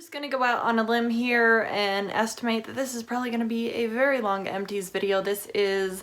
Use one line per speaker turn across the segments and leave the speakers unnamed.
just gonna go out on a limb here and estimate that this is probably gonna be a very long empties video. This is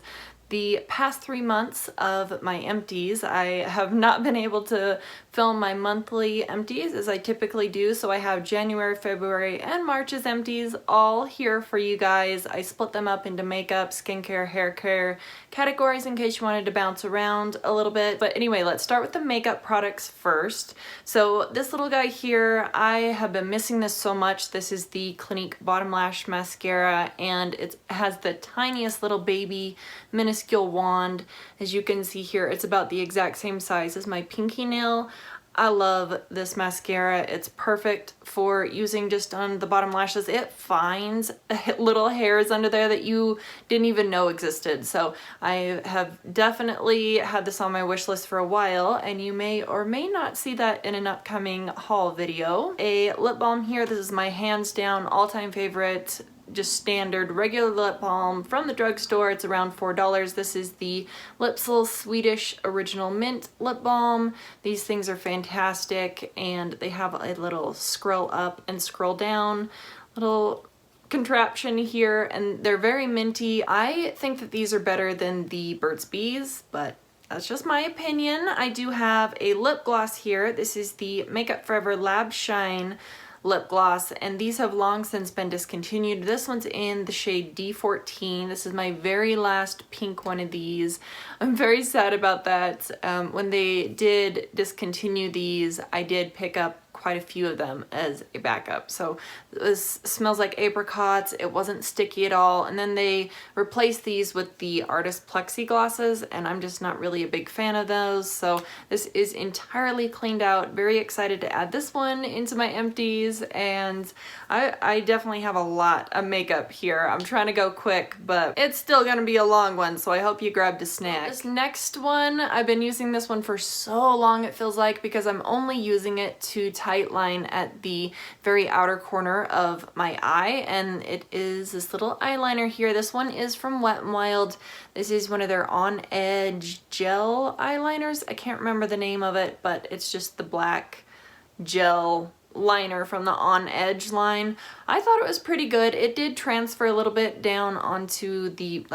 the past 3 months of my empties. I have not been able to film my monthly empties as I typically do, so I have January, February, and March's empties all here for you guys. I split them up into makeup, skincare, hair care categories in case you wanted to bounce around a little bit. But anyway, let's start with the makeup products first. So this little guy here, I have been missing this so much. This is the Clinique Bottom Lash Mascara, and it has the tiniest little baby minuscule wand. As you can see here, it's about the exact same size as my pinky nail. I love this mascara. It's perfect for using just on the bottom lashes. It finds little hairs under there that you didn't even know existed. So I have definitely had this on my wish list for a while, and you may or may not see that in an upcoming haul video. A lip balm here. This is my hands down all-time favorite, just standard regular lip balm from the drugstore. It's around $4. This is the Lipsil Swedish Original Mint lip balm. These things are fantastic, and they have a little scroll up and scroll down little contraption here, and they're very minty. I think that these are better than the Burt's Bees, but that's just my opinion. I do have a lip gloss here. This is the Makeup Forever Lab Shine lip gloss, and these have long since been discontinued. This one's in the shade D14. This is my very last pink one of these. I'm very sad about that. When they did discontinue these, I did pick up quite a few of them as a backup. So this smells like apricots. It wasn't sticky at all. And then they replaced these with the Artist Plexi glosses, and I'm just not really a big fan of those. So this is entirely cleaned out. Very excited to add this one into my empties, and I definitely have a lot of makeup here. I'm trying to go quick, but it's still gonna be a long one, so I hope you grabbed a snack. This next one, I've been using this one for so long, it feels like, because I'm only using it to tight line at the very outer corner of my eye, and it is this little eyeliner here. This one is from Wet n Wild. This is one of their On Edge gel eyeliners. I can't remember the name of it, but it's just the black gel liner from the On Edge line. I thought it was pretty good. It did transfer a little bit down onto the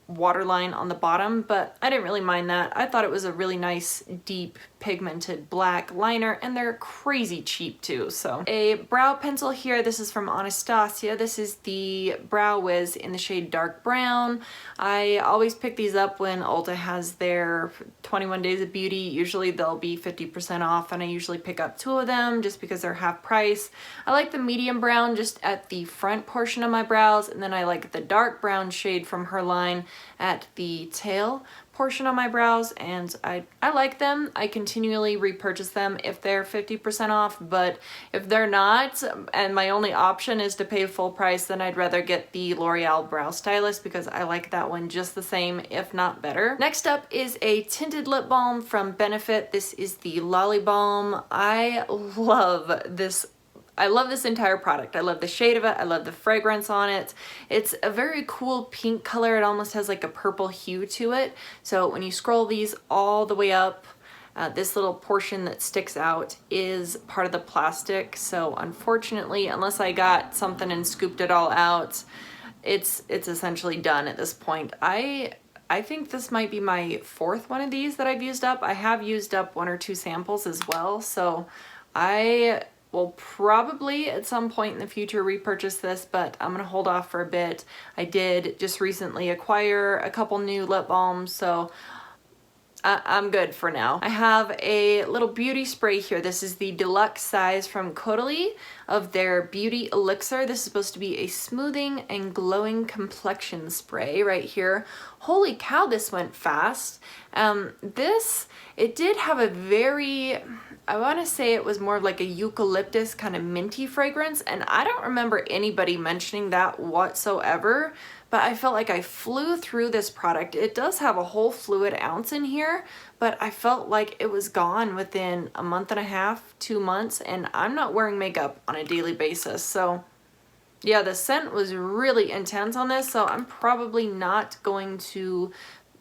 waterline on the bottom, but I didn't really mind that. I thought it was a really nice deep pigmented black liner, and they're crazy cheap too. So a brow pencil here. This is from Anastasia. This is the Brow Wiz in the shade dark brown. I always pick these up when Ulta has their 21 Days of Beauty. Usually they'll be 50% off, and I usually pick up 2 of them just because they're half price. I like the medium brown just at the front portion of my brows, and then I like the dark brown shade from her line at the tail portion of my brows, and I like them. I continually repurchase them if they're 50% off, but if they're not, and my only option is to pay full price, then I'd rather get the L'Oreal Brow Stylist because I like that one just the same, if not better. Next up is a tinted lip balm from Benefit. This is the Lolly Balm. I love this entire product. I love the shade of it. I love the fragrance on it. It's a very cool pink color. It almost has like a purple hue to it. So when you scroll these all the way up, this little portion that sticks out is part of the plastic. So unfortunately, unless I got something and scooped it all out, it's essentially done at this point. I think this might be my 4th one of these that I've used up. I have used up 1 or 2 samples as well. So I will probably at some point in the future repurchase this, but I'm gonna hold off for a bit. I did just recently acquire a couple new lip balms, so I'm good for now. I have a little beauty spray here. This is the deluxe size from Caudalie of their Beauty Elixir. This is supposed to be a smoothing and glowing complexion spray right here. Holy cow, this went fast. It did have a very, I want to say it was more of like a eucalyptus kind of minty fragrance, and I don't remember anybody mentioning that whatsoever, but I felt like I flew through this product. It does have a whole fluid ounce in here, but I felt like it was gone within a month and a half, 2 months, and I'm not wearing makeup on a daily basis. So yeah, the scent was really intense on this, so I'm probably not going to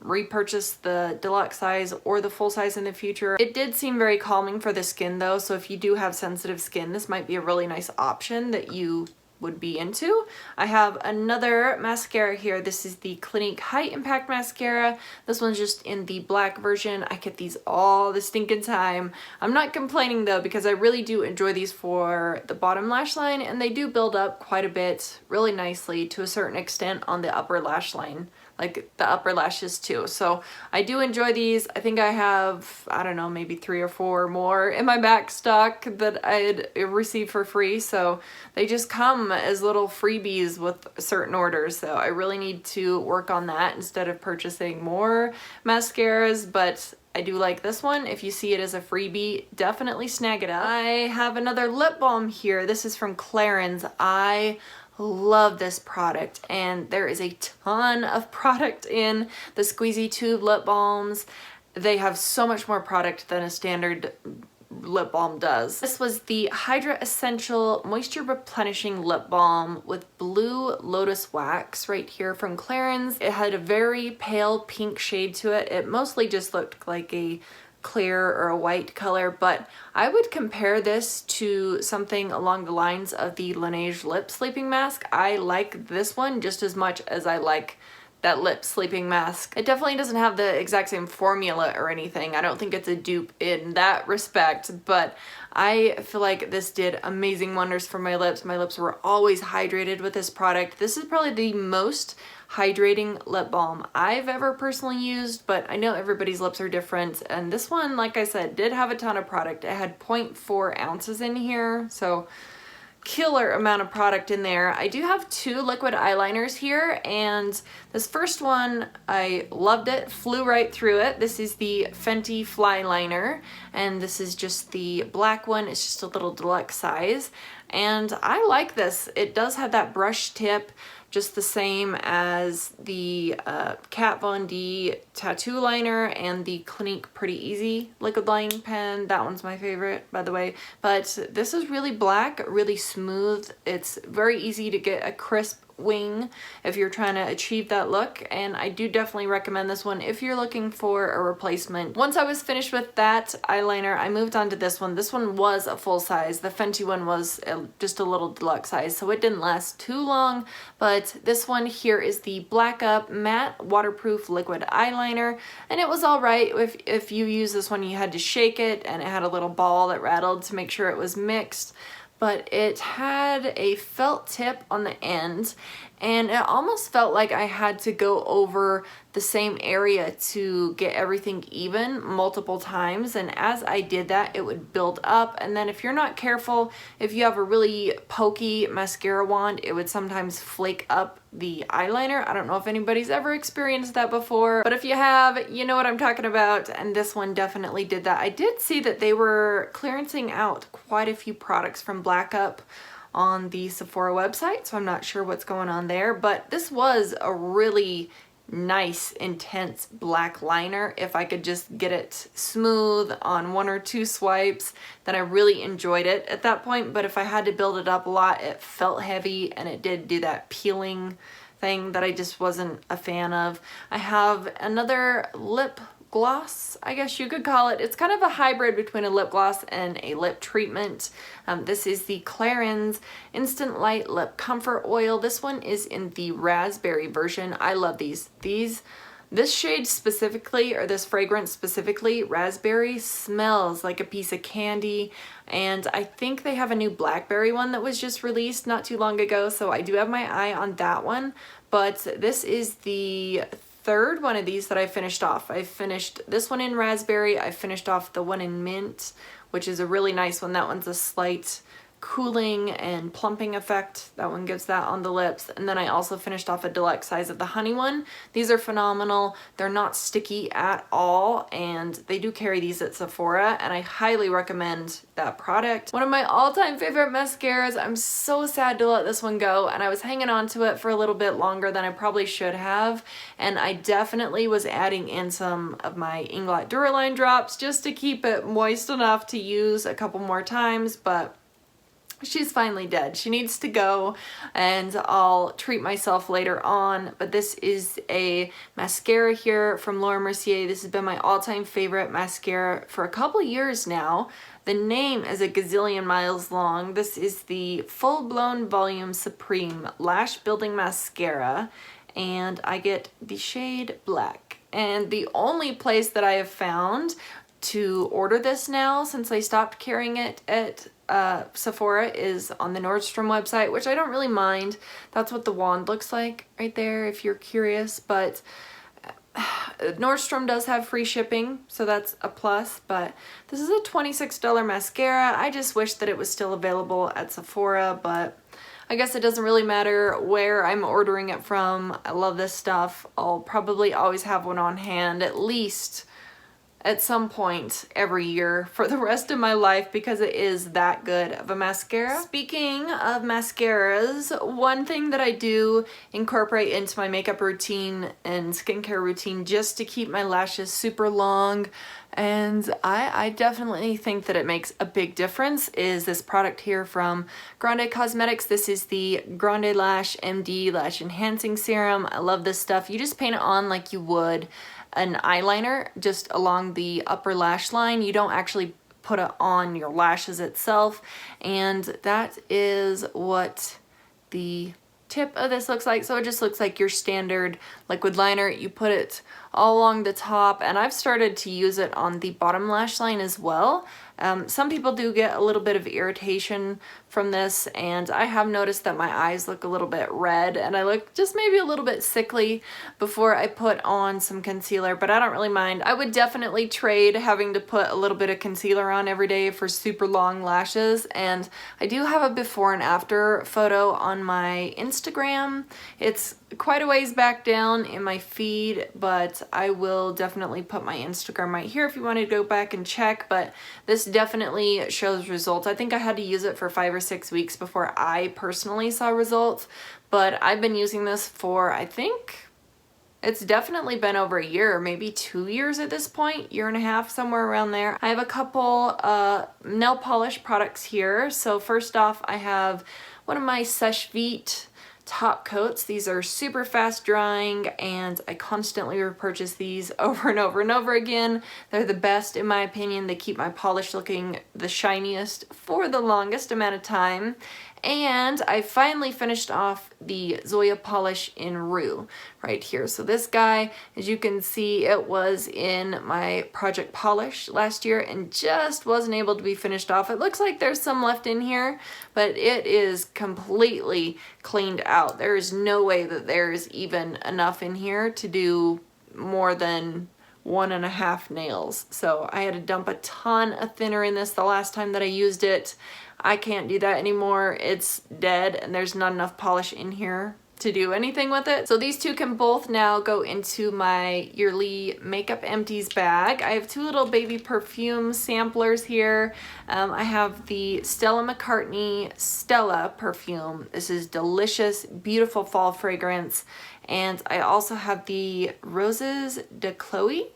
repurchase the deluxe size or the full size in the future. It did seem very calming for the skin though, so if you do have sensitive skin, this might be a really nice option that you would be into. I have another mascara here. This is the Clinique High Impact Mascara. This one's just in the black version. I get these all the stinking time. I'm not complaining though, because I really do enjoy these for the bottom lash line, and they do build up quite a bit really nicely to a certain extent on the upper lash line, like the upper lashes too. So I do enjoy these. I think I have, I don't know, maybe 3 or 4 more in my back stock that I'd received for free. So they just come as little freebies with certain orders. So I really need to work on that instead of purchasing more mascaras. But I do like this one. If you see it as a freebie, definitely snag it up. I have another lip balm here. This is from Clarins. I love this product, and there is a ton of product in the squeezy tube lip balms. They have so much more product than a standard lip balm does. This was the Hydra Essential Moisture Replenishing Lip Balm with Blue Lotus Wax right here from Clarins. It had a very pale pink shade to it. It mostly just looked like a clear or a white color, but I would compare this to something along the lines of the Laneige Lip Sleeping Mask. I like this one just as much as I like that lip sleeping mask. It definitely doesn't have the exact same formula or anything. I don't think it's a dupe in that respect, but I feel like this did amazing wonders for my lips. My lips were always hydrated with this product. This is probably the most hydrating lip balm I've ever personally used, but I know everybody's lips are different, and this one, like I said, did have a ton of product. It had 0.4 ounces in here, so killer amount of product in there. I do have 2 liquid eyeliners here, and this first one, I loved it, flew right through it. This is the Fenty Fly Liner, and this is just the black one. It's just a little deluxe size, and I like this. It does have that brush tip, just the same as the Kat Von D tattoo liner and the Clinique Pretty Easy liquid lining pen. That one's my favorite, by the way. But this is really black, really smooth. It's very easy to get a crisp wing if you're trying to achieve that look, and I do definitely recommend this one if you're looking for a replacement. Once I was finished with that eyeliner, I moved on to this one. This one was a full size. The Fenty one was just a little deluxe size, so it didn't last too long, but this one here is the Black Up Matte Waterproof Liquid Eyeliner, and it was alright. If you use this one, you had to shake it, and it had a little ball that rattled to make sure it was mixed. But it had a felt tip on the end, and it almost felt like I had to go over the same area to get everything even multiple times, and as I did that, it would build up, and then if you're not careful, if you have a really pokey mascara wand, it would sometimes flake up the eyeliner. I don't know if anybody's ever experienced that before, but if you have, you know what I'm talking about, and this one definitely did that. I did see that they were clearancing out quite a few products from Black Up on the Sephora website, so I'm not sure what's going on there, but this was a really nice, intense black liner. If I could just get it smooth on 1 or 2 swipes, then I really enjoyed it at that point, but if I had to build it up a lot, it felt heavy, and it did do that peeling thing that I just wasn't a fan of. I have another lip gloss, I guess you could call it. It's kind of a hybrid between a lip gloss and a lip treatment. This is the Clarins Instant Light Lip Comfort Oil. This one is in the raspberry version. I love these. This shade specifically, or this fragrance specifically, raspberry, smells like a piece of candy, and I think they have a new blackberry one that was just released not too long ago, so I do have my eye on that one, but this is the 3rd one of these that I finished off. I finished this one in raspberry, I finished off the one in mint, which is a really nice one. That one's a slight cooling and plumping effect. That one gives that on the lips. And then I also finished off a deluxe size of the honey one. These are phenomenal. They're not sticky at all, and they do carry these at Sephora, and I highly recommend that product. One of my all-time favorite mascaras. I'm so sad to let this one go, and I was hanging on to it for a little bit longer than I probably should have, and I definitely was adding in some of my Inglot Duraline drops just to keep it moist enough to use a couple more times, but she's finally dead. She needs to go, and I'll treat myself later on. But this is a mascara here from Laura Mercier. This has been my all-time favorite mascara for a couple years now. The name is a gazillion miles long. This is the Full Blown Volume Supreme Lash Building Mascara, and I get the shade Black. And the only place that I have found to order this now, since I stopped carrying it at Sephora, is on the Nordstrom website, which I don't really mind. That's what the wand looks like right there if you're curious, but Nordstrom does have free shipping, so that's a plus. But this is a $26 mascara. I just wish that it was still available at Sephora, but I guess it doesn't really matter where I'm ordering it from. I love this stuff. I'll probably always have one on hand at least at some point every year for the rest of my life, because it is that good of a mascara. Speaking of mascaras, one thing that I do incorporate into my makeup routine and skincare routine just to keep my lashes super long, and I definitely think that it makes a big difference, is this product here from Grande Cosmetics. This is the Grande Lash MD Lash Enhancing Serum. I love this stuff. You just paint it on like you would an eyeliner, just along the upper lash line. You don't actually put it on your lashes itself, and that is what the tip of this looks like. So it just looks like your standard liquid liner. You put it all along the top, and I've started to use it on the bottom lash line as well. Some people do get a little bit of irritation from this, and I have noticed that my eyes look a little bit red and I look just maybe a little bit sickly before I put on some concealer, but I don't really mind. I would definitely trade having to put a little bit of concealer on every day for super long lashes, and I do have a before and after photo on my Instagram. It's quite a ways back down in my feed, but I will definitely put my Instagram right here if you want to go back and check. But this definitely shows results. I think I had to use it for 5 or 6 weeks before I personally saw results, but I've been using this for, I think it's definitely been over a year, maybe 2 years at this point, year and a half, somewhere around there. I have a couple nail polish products here. So first off, I have one of my Seche Vite top coats. These are super fast drying, and I constantly repurchase these over and over and over again. They're the best in my opinion. They keep my polish looking the shiniest for the longest amount of time. And I finally finished off the Zoya polish in Rue right here. So this guy, as you can see, it was in my Project Polish last year and just wasn't able to be finished off. It looks like there's some left in here, but it is completely cleaned out. There is no way that there's even enough in here to do more than 1.5 nails. So I had to dump a ton of thinner in this the last time that I used it. I can't do that anymore. It's dead and there's not enough polish in here to do anything with it. So these two can both now go into my yearly makeup empties bag. I have 2 little baby perfume samplers here. I have the Stella McCartney Stella perfume. This is delicious, beautiful fall fragrance. And I also have the Roses de Chloe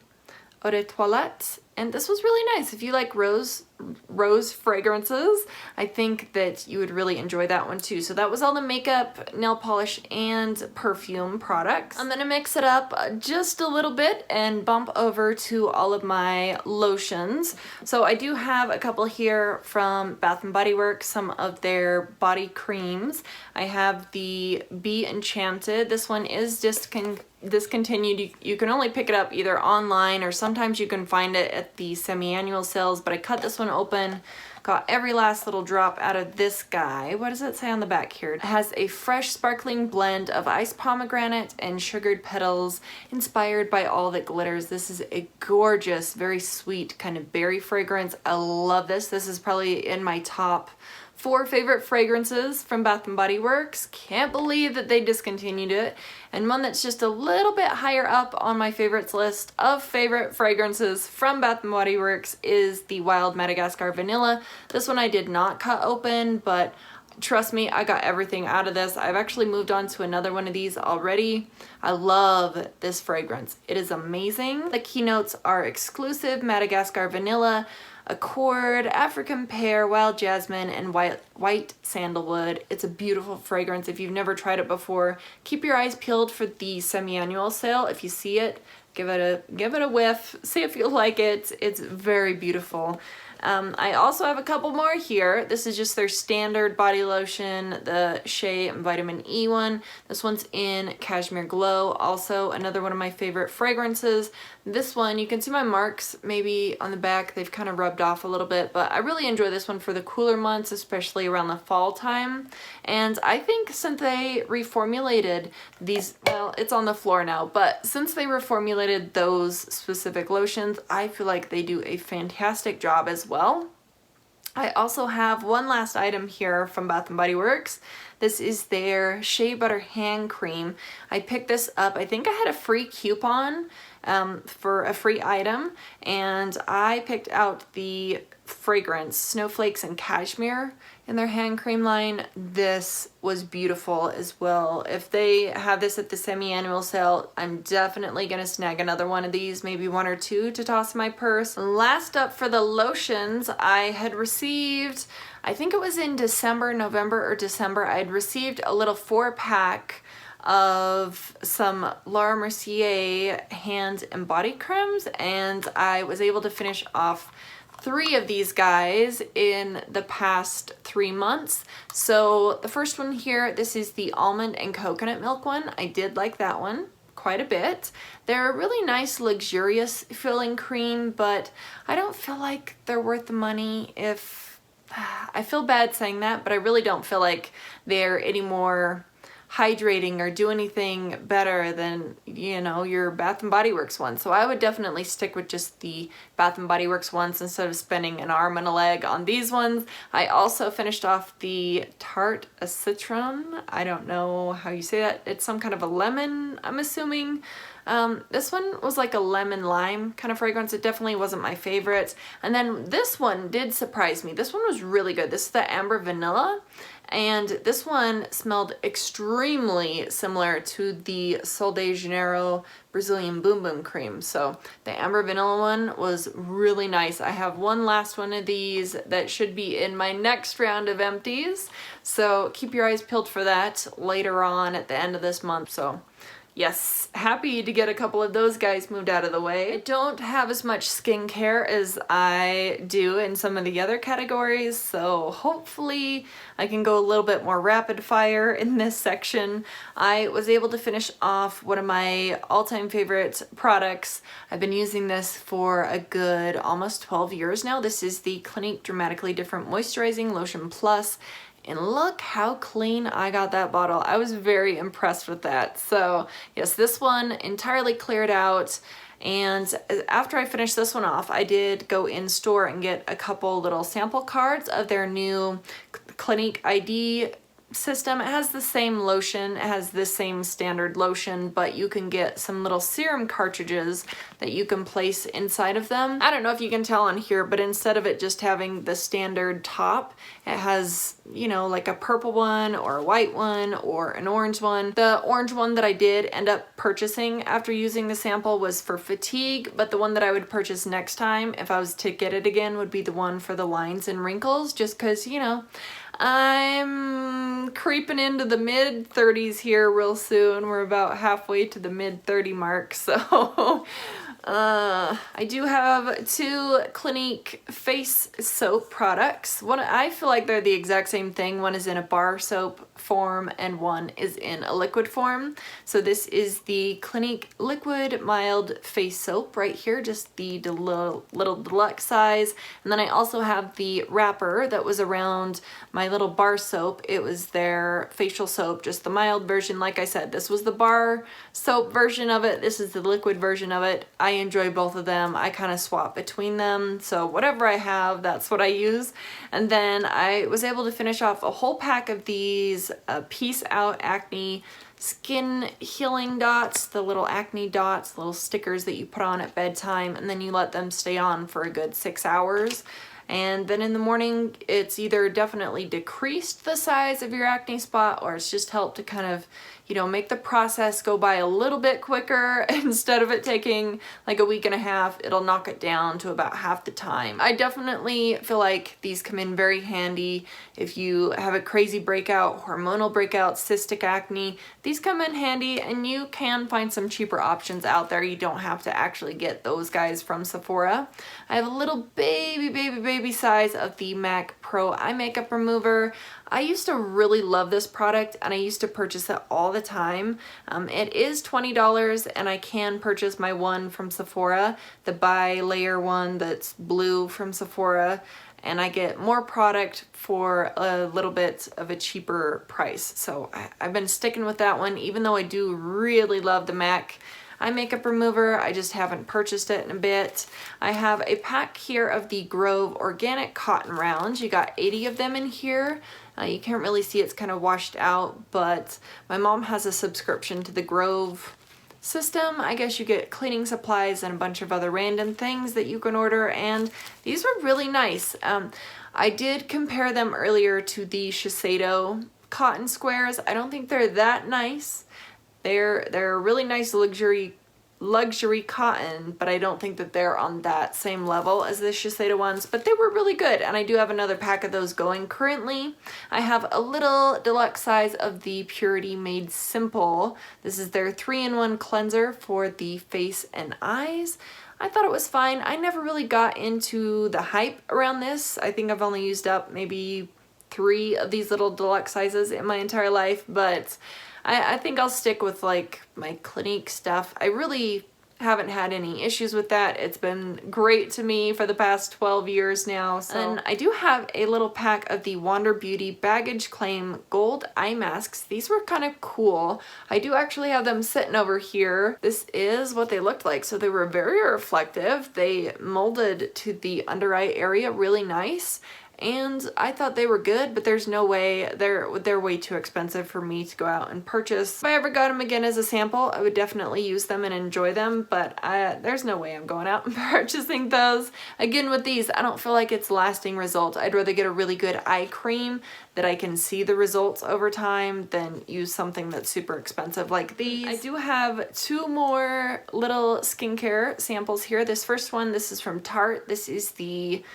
Eau de Toilette, and this was really nice. If you like rose fragrances, I think that you would really enjoy that one too. So that was all the makeup, nail polish, and perfume products. I'm gonna mix it up just a little bit and bump over to all of my lotions. So I do have a couple here from Bath & Body Works, some of their body creams. I have the Be Enchanted. This one is discontinued. You can only pick it up either online or sometimes you can find it at the semi-annual sales, but I cut this one open, got every last little drop out of this guy. What does it say on the back here? It has a fresh sparkling blend of iced pomegranate and sugared petals inspired by all that glitters. This is a gorgeous, very sweet kind of berry fragrance. I love this. This is probably in my top 4 favorite fragrances from Bath & Body Works. Can't believe that they discontinued it. And one that's just a little bit higher up on my favorites list of favorite fragrances from Bath & Body Works is the Wild Madagascar Vanilla. This one I did not cut open, but trust me, I got everything out of this. I've actually moved on to another one of these already. I love this fragrance. It is amazing. The keynotes are exclusive Madagascar Vanilla, accord, African pear, wild jasmine, and white sandalwood. It's a beautiful fragrance. If you've never tried it before, keep your eyes peeled for the semi-annual sale. If you see it, give it a whiff, see if you like it. It's very beautiful. I also have a couple more here. This is just their standard body lotion, the Shea Vitamin E one. This one's in Cashmere Glow. Also another one of my favorite fragrances. This one, you can see my marks maybe on the back. They've kind of rubbed off a little bit, but I really enjoy this one for the cooler months, especially around the fall time. And I think since they reformulated these, well, it's on the floor now, but since they reformulated those specific lotions, I feel like they do a fantastic job as well. I also have one last item here from Bath & Body Works. This is their Shea Butter Hand Cream. I picked this up, I think I had a free coupon for a free item, and I picked out the fragrance Snowflakes and Cashmere in their hand cream line. This was beautiful as well. If they have this at the semi-annual sale, I'm definitely gonna snag another one of these, maybe one or two to toss in my purse. Last up for the lotions, I had received, I think it was in November or December, I had received a little 4-pack of some Laura Mercier hand and body creams, and I was able to finish off 3 of these guys in the past 3 months. So the first one here, this is the almond and coconut milk one. I did like that one quite a bit. They're a really nice, luxurious filling cream, but I don't feel like they're worth the money. If I feel bad saying that, but I really don't feel like they're any more hydrating or do anything better than, you know, your Bath & Body Works one. So I would definitely stick with just the Bath & Body Works ones instead of spending an arm and a leg on these ones. I also finished off the Tarte à Citron. I don't know how you say that. It's some kind of a lemon, I'm assuming. This one was like a lemon lime kind of fragrance. It definitely wasn't my favorite. And then this one did surprise me. This one was really good. This is the Amber Vanilla. And this one smelled extremely similar to the Sol de Janeiro Brazilian Boom Boom Cream. So the Amber Vanilla one was really nice. I have one last one of these that should be in my next round of empties. So keep your eyes peeled for that later on at the end of this month. So yes, happy to get a couple of those guys moved out of the way. I don't have as much skincare as I do in some of the other categories, so hopefully I can go a little bit more rapid fire in this section. I was able to finish off one of my all-time favorite products. I've been using this for a good almost 12 years now. This is the Clinique Dramatically Different Moisturizing Lotion Plus. And look how clean I got that bottle. I was very impressed with that. So yes, this one entirely cleared out. And after I finished this one off, I did go in store and get a couple little sample cards of their new Clinique ID system. It has the same lotion, it has the same standard lotion, but you can get some little serum cartridges that you can place inside of them. I don't know if you can tell on here, but instead of it just having the standard top, it has, you know, like a purple one or a white one or an orange one. The orange one that I did end up purchasing after using the sample was for fatigue, but the one that I would purchase next time if I was to get it again would be the one for the lines and wrinkles, just because, you know, I'm creeping into the mid-30s here real soon. We're about halfway to the mid-30 mark, so I do have 2 Clinique face soap products. One, I feel like they're the exact same thing. One is in a bar soap form and one is in a liquid form. So this is the Clinique Liquid Mild Face Soap right here, just the little deluxe size. And then I also have the wrapper that was around my little bar soap. It was their facial soap, just the mild version. Like I said, this was the bar soap version of it. This is the liquid version of it. I enjoy both of them. I kind of swap between them. So whatever I have, that's what I use. And then I was able to finish off a whole pack of these Peace Out Acne Skin Healing Dots, the little acne dots, little stickers that you put on at bedtime, and then you let them stay on for a good 6 hours. And then in the morning, it's either definitely decreased the size of your acne spot, or it's just helped to kind of, you know, make the process go by a little bit quicker. Instead of it taking like a week and a half, it'll knock it down to about half the time. I definitely feel like these come in very handy if you have a crazy breakout, hormonal breakout, cystic acne. These come in handy, and you can find some cheaper options out there. You don't have to actually get those guys from Sephora. I have a little baby size of the MAC Pro Eye Makeup Remover. I used to really love this product, and I used to purchase it all the time. It is $20, and I can purchase my one from Sephora, the bi-layer one that's blue from Sephora, and I get more product for a little bit of a cheaper price. So I've been sticking with that one, even though I do really love the MAC Eye Makeup Remover. I just haven't purchased it in a bit. I have a pack here of the Grove Organic Cotton Rounds. You got 80 of them in here. You can't really see, it's kind of washed out, but my mom has a subscription to the Grove system. I guess you get cleaning supplies and a bunch of other random things that you can order, and these were really nice. I did compare them earlier to the Shiseido cotton squares. I don't think they're that nice. They're a really nice luxury cotton, but I don't think that they're on that same level as the Shiseido ones, but they were really good, and I do have another pack of those going currently. I have a little deluxe size of the Purity Made Simple. This is their 3-in-1 cleanser for the face and eyes. I thought it was fine. I never really got into the hype around this. I think I've only used up maybe 3 of these little deluxe sizes in my entire life, but I think I'll stick with like my Clinique stuff. I really haven't had any issues with that. It's been great to me for the past 12 years now. And I do have a little pack of the Wander Beauty Baggage Claim Gold Eye Masks. These were kind of cool. I do actually have them sitting over here. This is what they looked like. So they were very reflective. They molded to the under eye area really nice. And I thought they were good, but there's no way, they're way too expensive for me to go out and purchase. If I ever got them again as a sample, I would definitely use them and enjoy them, but there's no way I'm going out and purchasing those. Again, with these, I don't feel like it's lasting result. I'd rather get a really good eye cream that I can see the results over time than use something that's super expensive like these. I do have 2 more little skincare samples here. This first one, this is from Tarte. This is the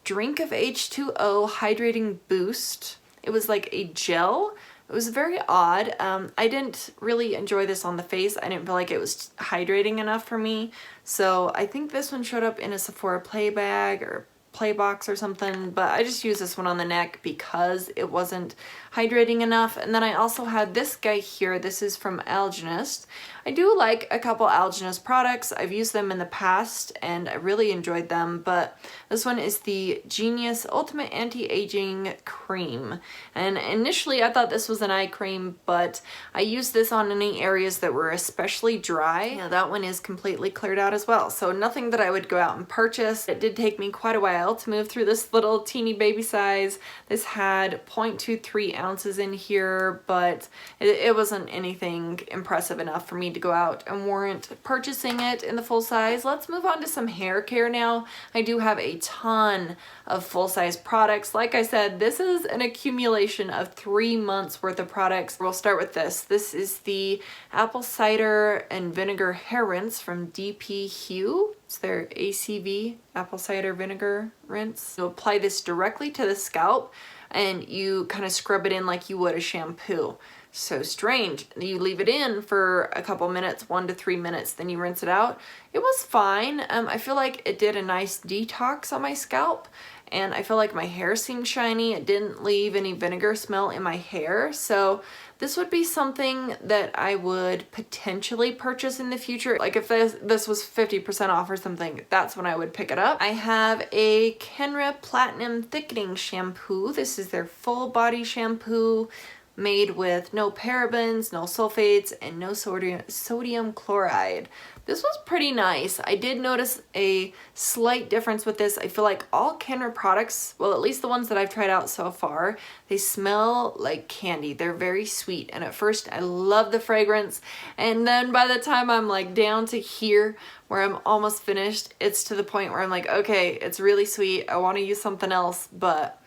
Drink of H2O Hydrating Boost. It was like a gel. It was very odd. I didn't really enjoy this on the face. I didn't feel like it was hydrating enough for me. So I think this one showed up in a Sephora play bag or play box or something, but I just used this one on the neck because it wasn't hydrating enough. And then I also had this guy here. This is from Algenist. I do like a couple Algenist products. I've used them in the past and I really enjoyed them, but this one is the Genius Ultimate Anti-Aging Cream. And initially I thought this was an eye cream, but I used this on any areas that were especially dry. Yeah, that one is completely cleared out as well. So nothing that I would go out and purchase. It did take me quite a while to move through this little teeny baby size. This had 0.23 ounces in here, but it wasn't anything impressive enough for me to go out and warrant purchasing it in the full size. Let's move on to some hair care now. I do have a ton of full-size products. Like I said, this is an accumulation of 3 months worth of products. We'll start with this. This is the Apple Cider and Vinegar Hair Rinse from DP Hue. It's their ACV, Apple Cider Vinegar Rinse. You apply this directly to the scalp and you kind of scrub it in like you would a shampoo. So strange. You leave it in for a couple minutes, 1 to 3 minutes, then you rinse it out. It was fine. I feel like it did a nice detox on my scalp, and I feel like my hair seemed shiny. It didn't leave any vinegar smell in my hair. So this would be something that I would potentially purchase in the future. Like if this was 50% off or something, that's when I would pick it up. I have a Kenra Platinum Thickening Shampoo. This is their full body shampoo. made with no parabens, no sulfates, and no sodium chloride. This was pretty nice. I did notice a slight difference with this. I feel like all Kenner products, well, at least the ones that I've tried out so far, they smell like candy. They're very sweet. And at first I love the fragrance. And then by the time I'm like down to here where I'm almost finished, it's to the point where I'm like, okay, it's really sweet. I want to use something else, but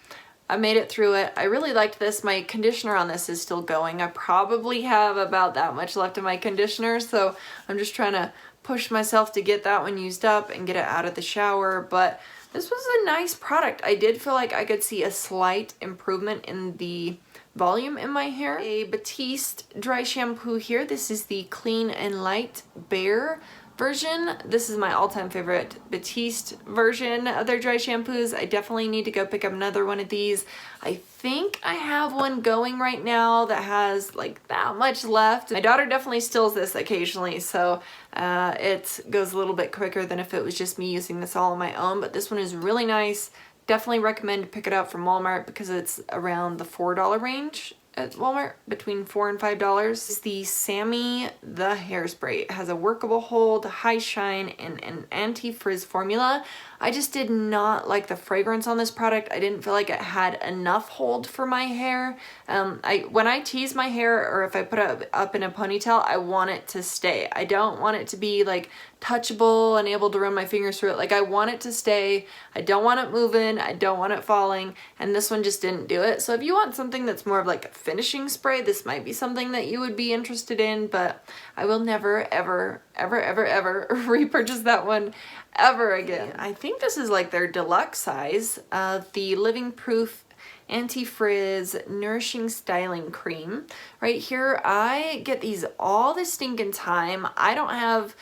I made it through it. I really liked this. My conditioner on this is still going. I probably have about that much left in my conditioner, so I'm just trying to push myself to get that one used up and get it out of the shower. But this was a nice product. I did feel like I could see a slight improvement in the volume in my hair. A Batiste dry shampoo here. This is the Clean and Light Bare version. This is my all-time favorite Batiste version of their dry shampoos. I definitely need to go pick up another one of these. I think I have one going right now that has like that much left. My daughter definitely steals this occasionally, so it goes a little bit quicker than if it was just me using this all on my own, but this one is really nice. Definitely recommend to pick it up from Walmart because it's around the $4 range at Walmart, between $4 and $5. It's the Sammy the Hairspray. It has a workable hold, high shine, and an anti-frizz formula. I just did not like the fragrance on this product. I didn't feel like it had enough hold for my hair. When I tease my hair or if I put it up in a ponytail, I want it to stay. I don't want it to be like touchable and able to run my fingers through it. Like, I want it to stay. I don't want it moving. I don't want it falling. And this one just didn't do it. So if you want something that's more of like a finishing spray, this might be something that you would be interested in, but I will never, ever, ever, ever, ever repurchase that one ever again. I think this is like their deluxe size of the Living Proof Anti-Frizz Nourishing Styling Cream. Right here, I get these all the stinking time. I don't have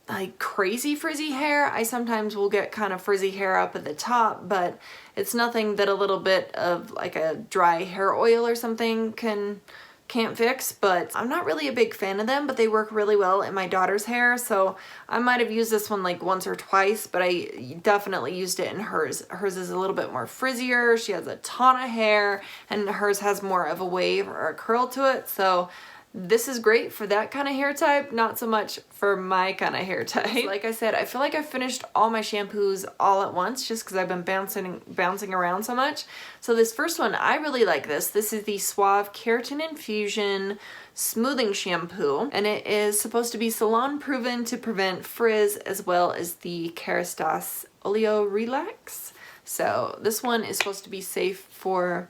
like crazy frizzy hair. I sometimes will get kind of frizzy hair up at the top, but it's nothing that a little bit of like a dry hair oil or something can't fix. But I'm not really a big fan of them, but they work really well in my daughter's hair, so I might have used this one like once or twice, but I definitely used it in hers. Hers is a little bit more frizzier. She has a ton of hair, and hers has more of a wave or a curl to it, so this is great for that kind of hair type, not so much for my kind of hair type. Like I said, I feel like I finished all my shampoos all at once just because I've been bouncing around so much. So this first one, I really like this. This is the Suave Keratin Infusion Smoothing Shampoo, and it is supposed to be salon proven to prevent frizz, as well as the Kerastase Oleo Relax. So this one is supposed to be safe for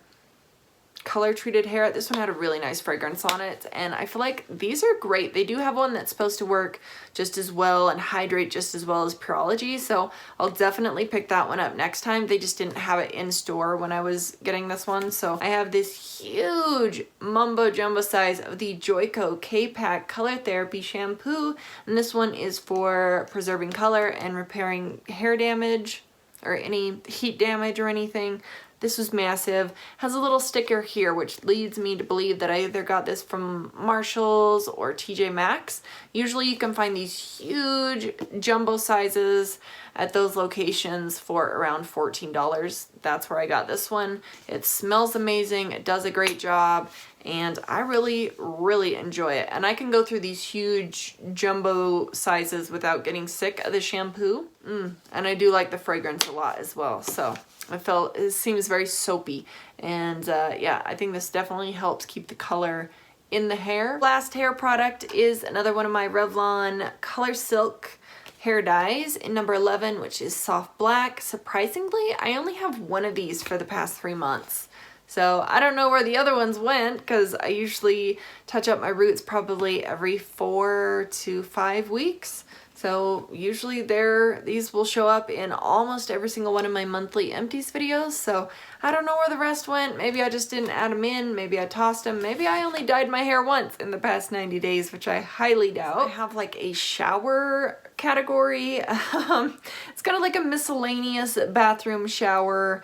color treated hair. This one had a really nice fragrance on it, and I feel like these are great. They do have one that's supposed to work just as well and hydrate just as well as Pureology, so I'll definitely pick that one up next time. They just didn't have it in store when I was getting this one. So I have this huge mumbo jumbo size of the Joico K-Pack Color Therapy Shampoo, and this one is for preserving color and repairing hair damage or any heat damage or anything. This was massive. Has a little sticker here, which leads me to believe that I either got this from Marshall's or TJ Maxx. Usually you can find these huge jumbo sizes at those locations for around $14. That's where I got this one. It smells amazing. It does a great job, and I really, really enjoy it. And I can go through these huge jumbo sizes without getting sick of the shampoo. And I do like the fragrance a lot as well. So I felt it seems very soapy, and yeah, I think this definitely helps keep the color in the hair. Last hair product is another one of my Revlon Color Silk hair dyes in number 11, which is soft black. Surprisingly, I only have one of these for the past 3 months. So I don't know where the other ones went, because I usually touch up my roots probably every 4 to 5 weeks. So usually these will show up in almost every single one of my monthly Empties videos. So I don't know where the rest went. Maybe I just didn't add them in. Maybe I tossed them. Maybe I only dyed my hair once in the past 90 days, which I highly doubt. I have like a shower category. It's kind of like a miscellaneous bathroom shower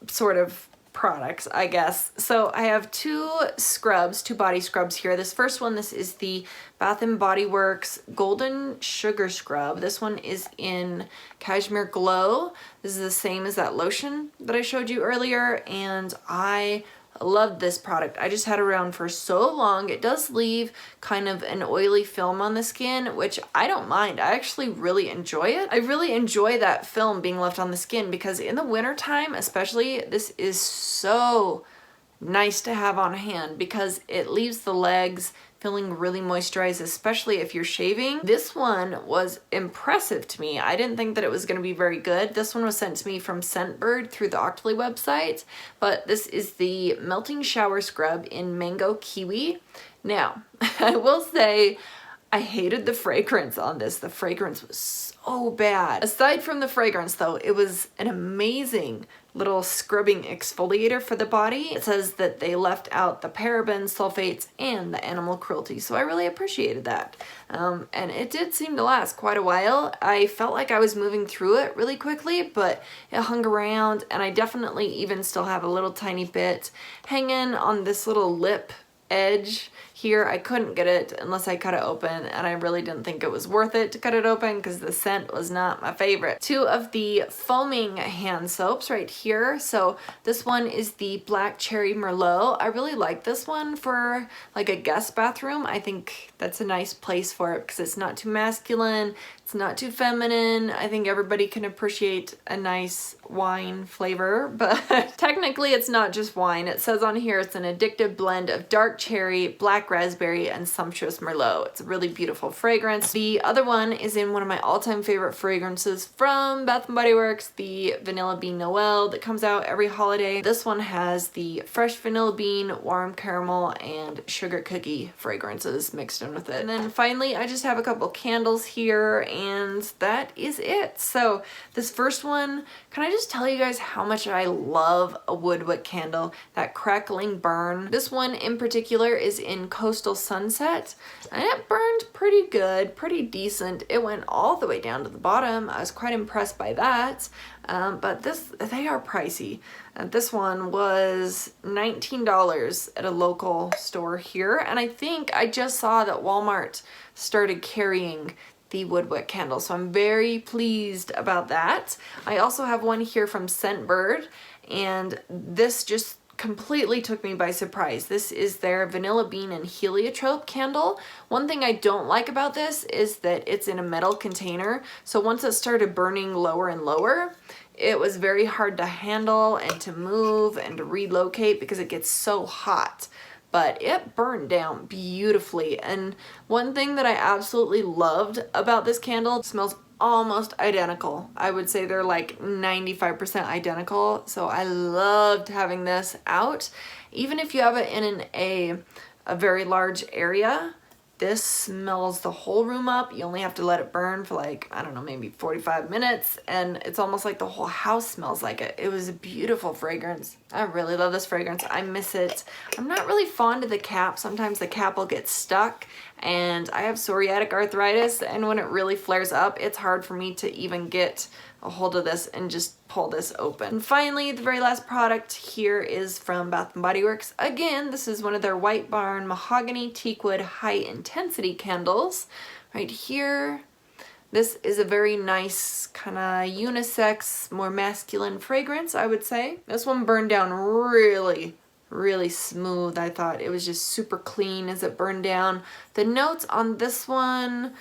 sort of products, I guess. So I have two body scrubs here. This first one, this is the Bath & Body Works Golden Sugar Scrub. This one is in Cashmere Glow. This is the same as that lotion that I showed you earlier, and I loved this product. I just had it around for so long. It does leave kind of an oily film on the skin, which I don't mind. I actually really enjoy it. I really enjoy that film being left on the skin because in the wintertime especially, this is so nice to have on hand because it leaves the legs feeling really moisturized, especially if you're shaving. This one was impressive to me. I didn't think that it was going to be very good. This one was sent to me from Scentbird through the Octoly website, but this is the Melting Shower Scrub in Mango Kiwi. Now, I will say I hated the fragrance on this. The fragrance was so bad. Aside from the fragrance though, it was an amazing little scrubbing exfoliator for the body. It says that they left out the parabens, sulfates, and the animal cruelty, so I really appreciated that. And it did seem to last quite a while. I felt like I was moving through it really quickly, but it hung around, and I definitely even still have a little tiny bit hanging on this little lip edge here. I couldn't get it unless I cut it open, and I really didn't think it was worth it to cut it open because the scent was not my favorite. Two of the foaming hand soaps right here. So this one is the Black Cherry Merlot. I really like this one for like a guest bathroom. I think that's a nice place for it because it's not too masculine, it's not too feminine. I think everybody can appreciate a nice wine flavor, but technically it's not just wine. It says on here it's an addictive blend of dark cherry, black raspberry, and sumptuous Merlot. It's a really beautiful fragrance. The other one is in one of my all-time favorite fragrances from Bath & Body Works, the Vanilla Bean Noel that comes out every holiday. This one has the fresh vanilla bean, warm caramel, and sugar cookie fragrances mixed in with it. And then finally, I just have a couple candles here, and that is it. So this first one, can I just tell you guys how much I love a woodwick candle? That crackling burn. This one in particular is in Coastal Sunset, and it burned pretty good, pretty decent. It went all the way down to the bottom. I was quite impressed by that. But they are pricey. This one was $19 at a local store here, and I think I just saw that Walmart started carrying the woodwick candle, so I'm very pleased about that. I also have one here from Scentbird, and this just completely took me by surprise. This is their Vanilla Bean and Heliotrope candle. One thing I don't like about this is that it's in a metal container, so once it started burning lower and lower, it was very hard to handle and to move and to relocate because it gets so hot. But it burned down beautifully, and one thing that I absolutely loved about this candle, it smells almost identical. I would say they're like 95% identical, so I loved having this out. Even if you have it in a very large area, this smells the whole room up. You only have to let it burn for like, I don't know, maybe 45 minutes, and it's almost like the whole house smells like it. It was a beautiful fragrance. I really love this fragrance. I miss it. I'm not really fond of the cap. Sometimes the cap will get stuck, and I have psoriatic arthritis, and when it really flares up, it's hard for me to even get a hold of this and just pull this open. And finally, the very last product here is from Bath & Body Works. Again, this is one of their White Barn Mahogany Teakwood High Intensity candles. Right here, this is a very nice kind of unisex, more masculine fragrance, I would say. This one burned down really smooth. I thought it was just super clean as it burned down. The notes on this one,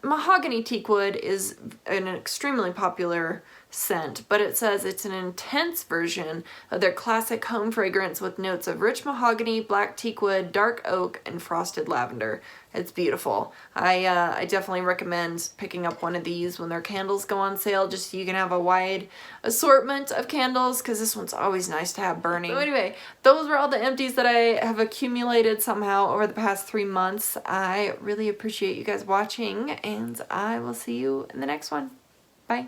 Mahogany Teakwood is an extremely popular scent, but it says it's an intense version of their classic home fragrance with notes of rich mahogany, black teakwood, dark oak, and frosted lavender. It's beautiful. I definitely recommend picking up one of these when their candles go on sale, just so you can have a wide assortment of candles, because this one's always nice to have burning. So anyway, those were all the empties that I have accumulated somehow over the past 3 months. I really appreciate you guys watching, and I will see you in the next one. Bye.